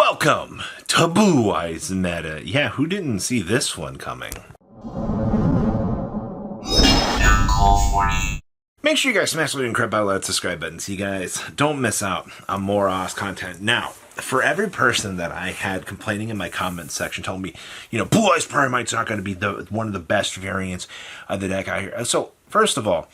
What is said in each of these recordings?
Welcome to Blue Eyes Meta. Yeah, who didn't see this one coming? Make sure you guys smash the like and crap out that subscribe button so you guys don't miss out on more Oz content. Now, for every person that I had complaining in my comments section telling me, Blue Eyes Pyromite's not going to be one of the best variants of the deck out here. So, first of all,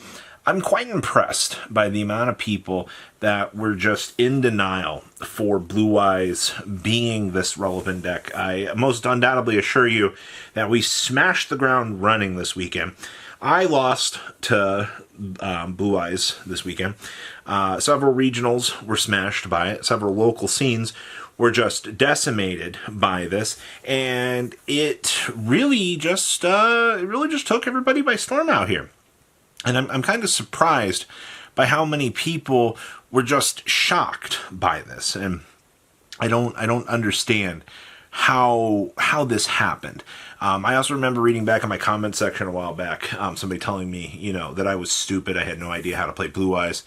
I'm quite impressed by the amount of people that were just in denial for Blue Eyes being this relevant deck. I most undoubtedly assure you that we smashed the ground running this weekend. I lost to Blue Eyes this weekend. Several regionals were smashed by it. Several local scenes were just decimated by this, and it really just took everybody by storm out here. And I'm kind of surprised by how many people were just shocked by this, and I don't understand how this happened. I also remember reading back in my comment section a while back, somebody telling me, that I was stupid. I had no idea how to play Blue Eyes.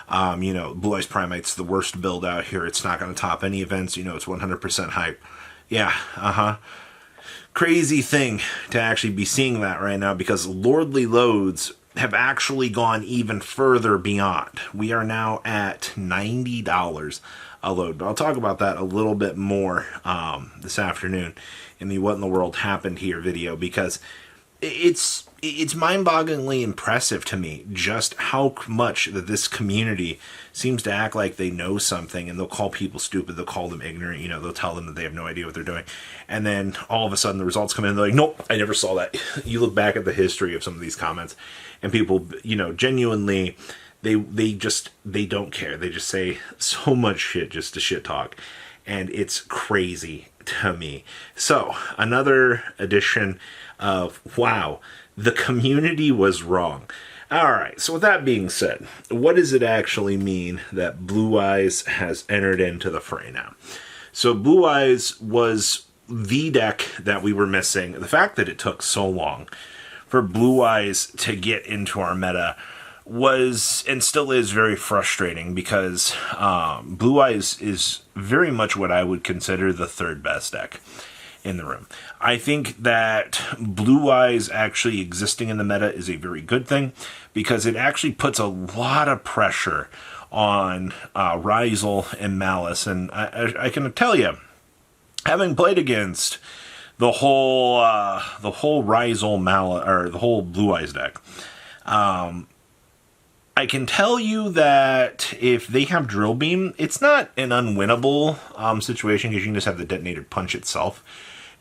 Blue Eyes Pyromite's the worst build out here. It's not going to top any events. It's 100% hype. Yeah, Crazy thing to actually be seeing that right now, because Lordly Loads have actually gone even further beyond. We are now at $90 a load. But I'll talk about that a little bit more this afternoon in the What in the World Happened Here video, because it's mind-bogglingly impressive to me just how much that this community seems to act like they know something, and they'll call people stupid, they'll call them ignorant, they'll tell them that they have no idea what they're doing, and then all of a sudden the results come in and they're like, nope, I never saw that. You look back at the history of some of these comments, and people, genuinely, they don't care. They just say so much shit just to shit talk, and it's crazy to me. So, another edition of, wow, the community was wrong. Alright, so with that being said, what does it actually mean that Blue Eyes has entered into the fray now? So Blue Eyes was the deck that we were missing. The fact that it took so long for Blue Eyes to get into our meta was, and still is, very frustrating, because Blue Eyes is very much what I would consider the third best deck in the room. I think that Blue Eyes actually existing in the meta is a very good thing, because it actually puts a lot of pressure on Ryzel and Malice, and I can tell you, having played against the whole Ryzel Malice, or the whole Blue Eyes deck, I can tell you that if they have Drill Beam, it's not an unwinnable situation, because you can just have the detonated punch itself,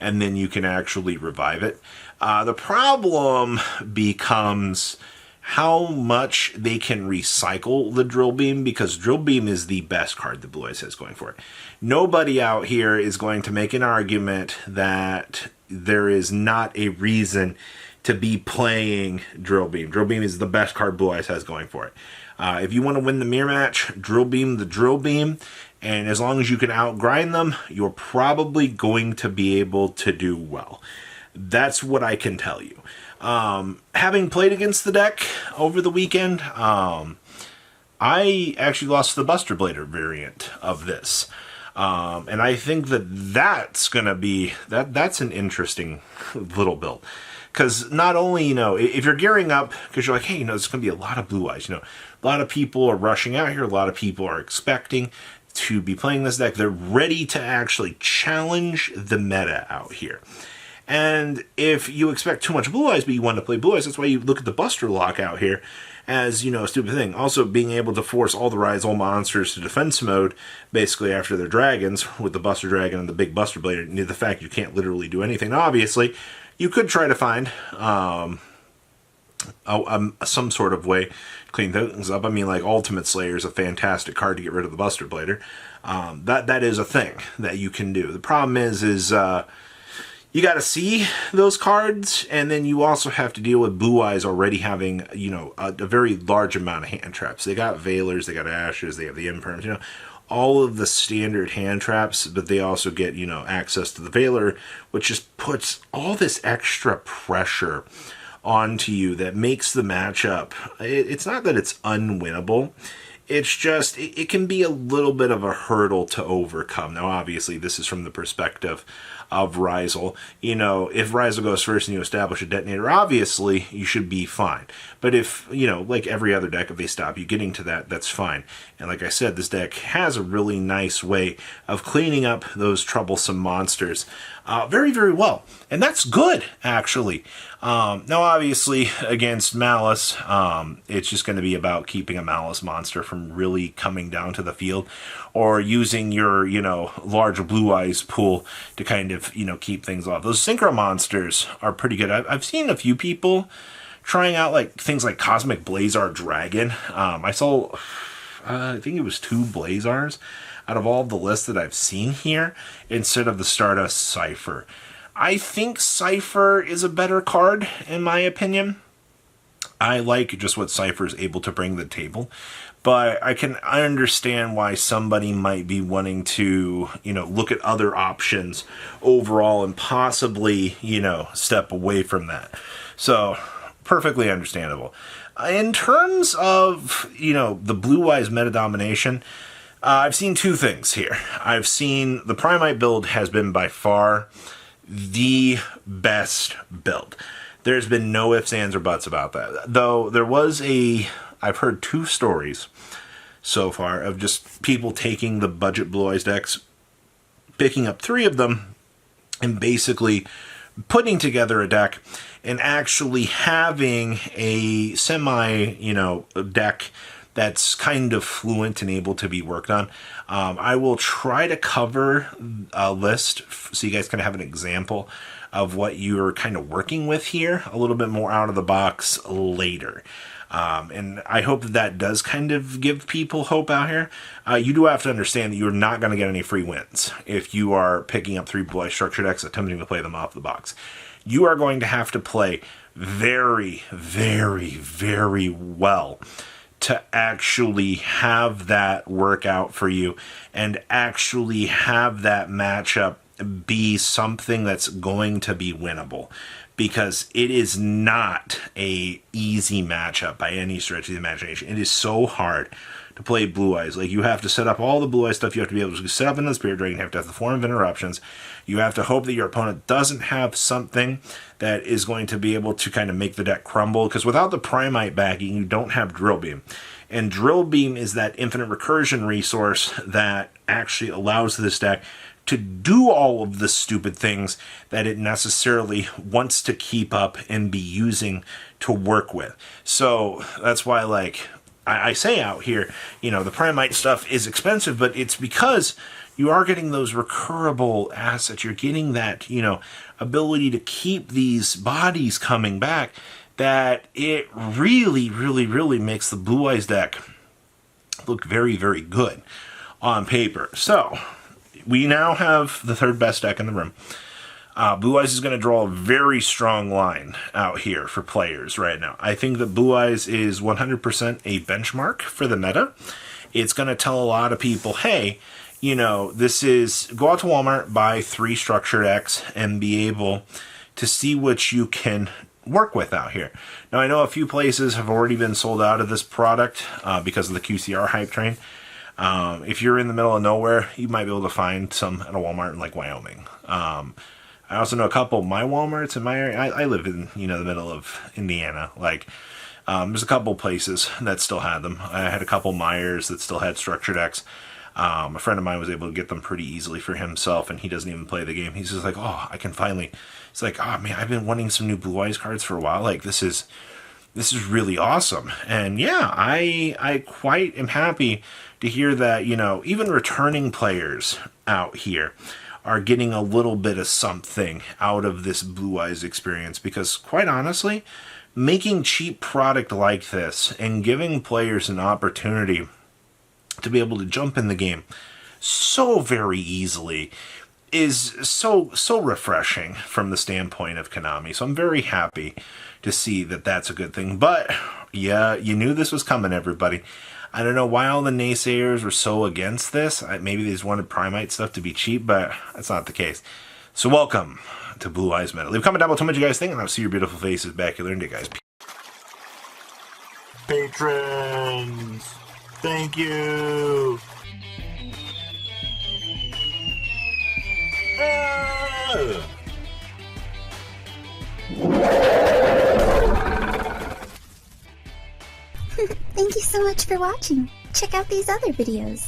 and then you can actually revive it. The problem becomes how much they can recycle the Drill Beam, because Drill Beam is the best card that Blue Eyes has going for it. Nobody out here is going to make an argument that there is not a reason to be playing Drill Beam. Drill Beam is the best card Blue Eyes has going for it. If you want to win the mirror match, Drill Beam the Drill Beam, and as long as you can outgrind them, you're probably going to be able to do well. That's what I can tell you. Having played against the deck over the weekend, I actually lost the Buster Blader variant of this. And I think that's going to be, that's an interesting little build. Because not only, if you're gearing up, because you're like, hey, there's going to be a lot of Blue Eyes. A lot of people are rushing out here. A lot of people are expecting to be playing this deck. They're ready to actually challenge the meta out here. And if you expect too much Blue Eyes, but you want to play Blue Eyes, that's why you look at the Buster Lock out here as, a stupid thing. Also, being able to force all the Ryzel monsters to defense mode, basically after their dragons, with the Buster Dragon and the big Buster Blade, and the fact you can't literally do anything. Now, obviously, you could try to find some sort of way to clean things up. I mean, like, Ultimate Slayer is a fantastic card to get rid of the Buster Blader. That is a thing that you can do. The problem is you got to see those cards, and then you also have to deal with Blue Eyes already having, a very large amount of hand traps. They got Veilers, they got Ashes, they have the Imperms, all of the standard hand traps, but they also get, access to the Veiler, which just puts all this extra pressure onto you that makes the matchup, it's not that it's unwinnable, It's just, it can be a little bit of a hurdle to overcome. Now, obviously, this is from the perspective of Ryzel. You know, if Ryzel goes first and you establish a detonator, obviously, you should be fine. But if, you know, like every other deck, if they stop you getting to that, that's fine. And like I said, this deck has a really nice way of cleaning up those troublesome monsters very, very well. And that's good, actually. Now, obviously, against Malice, it's just going to be about keeping a Malice monster from really coming down to the field, or using your, you know, large Blue Eyes pool to kind of, you know, keep things off. Those Synchro monsters are pretty good. I've seen a few people trying out like things like Cosmic Blazar Dragon. I saw, I think it was 2 Blazars out of all of the lists that I've seen here, instead of the Stardust Cypher. I think Cypher is a better card, in my opinion. I like just what Cypher is able to bring to the table, but I understand why somebody might be wanting to, you know, look at other options overall and possibly, you know, step away from that. So, perfectly understandable. In terms of, you know, the Blue Eyes meta domination, I've seen 2 things here. I've seen the Primite build has been by far the best build. There's been no ifs, ands, or buts about that. Though there was I've heard 2 stories so far of just people taking the budget Blue Eyes decks, picking up 3 of them, and basically putting together a deck and actually having a deck that's kind of fluent and able to be worked on. I will try to cover a list so you guys can have an example of what you're kind of working with here a little bit more out of the box later. And I hope that does kind of give people hope out here. You do have to understand that you're not going to get any free wins if you are picking up 3 Blue Eye structured decks, attempting to play them off the box. You are going to have to play very, very, very well to actually have that work out for you and actually have that matchup be something that's going to be winnable, because it is not a easy matchup by any stretch of the imagination. It is so hard to play Blue Eyes. Like, you have to set up all the Blue Eyes stuff. You have to be able to set up in the Spirit Dragon. You have to have the form of interruptions. You have to hope that your opponent doesn't have something that is going to be able to kind of make the deck crumble, because without the Primite backing, you don't have Drill Beam. And Drill Beam is that infinite recursion resource that actually allows this deck to do all of the stupid things that it necessarily wants to keep up and be using to work with. So that's why, like, I say out here, you know, the Primite stuff is expensive, but it's because you are getting those recurable assets. You're getting that, you know, ability to keep these bodies coming back, that it really, really, really makes the Blue Eyes deck look very, very good on paper. So, we now have the 3rd best deck in the room. Blue Eyes is going to draw a very strong line out here for players right now. I think that Blue Eyes is 100% a benchmark for the meta. It's going to tell a lot of people, hey, you know, this is, go out to Walmart, buy 3 structured decks, and be able to see what you can work with out here. Now, I know a few places have already been sold out of this product because of the QCR hype train. If you're in the middle of nowhere, you might be able to find some at a Walmart in, like, Wyoming. I also know a couple of my Walmarts in my area. I live in, you know, the middle of Indiana. Like, there's a couple places that still had them. I had a couple Myers that still had structured decks. A friend of mine was able to get them pretty easily for himself, and he doesn't even play the game. He's just like, oh, I can finally. It's like, oh man, I've been wanting some new Blue Eyes cards for a while. Like, this is really awesome. And yeah, I quite am happy to hear that, you know, even returning players out here are getting a little bit of something out of this Blue Eyes experience, because quite honestly, making cheap product like this and giving players an opportunity to be able to jump in the game so very easily is so refreshing from the standpoint of Konami. So I'm very happy to see that that's a good thing. But yeah, you knew this was coming, everybody. I don't know why all the naysayers were so against this. Maybe they just wanted Primite stuff to be cheap, but that's not the case. So welcome to Blue Eyes Meta. Leave a comment down below, tell me what you guys think, and I'll see your beautiful faces back here. Learned it, guys. Patrons! Thank you. Ah! Thank you so much for watching. Check out these other videos.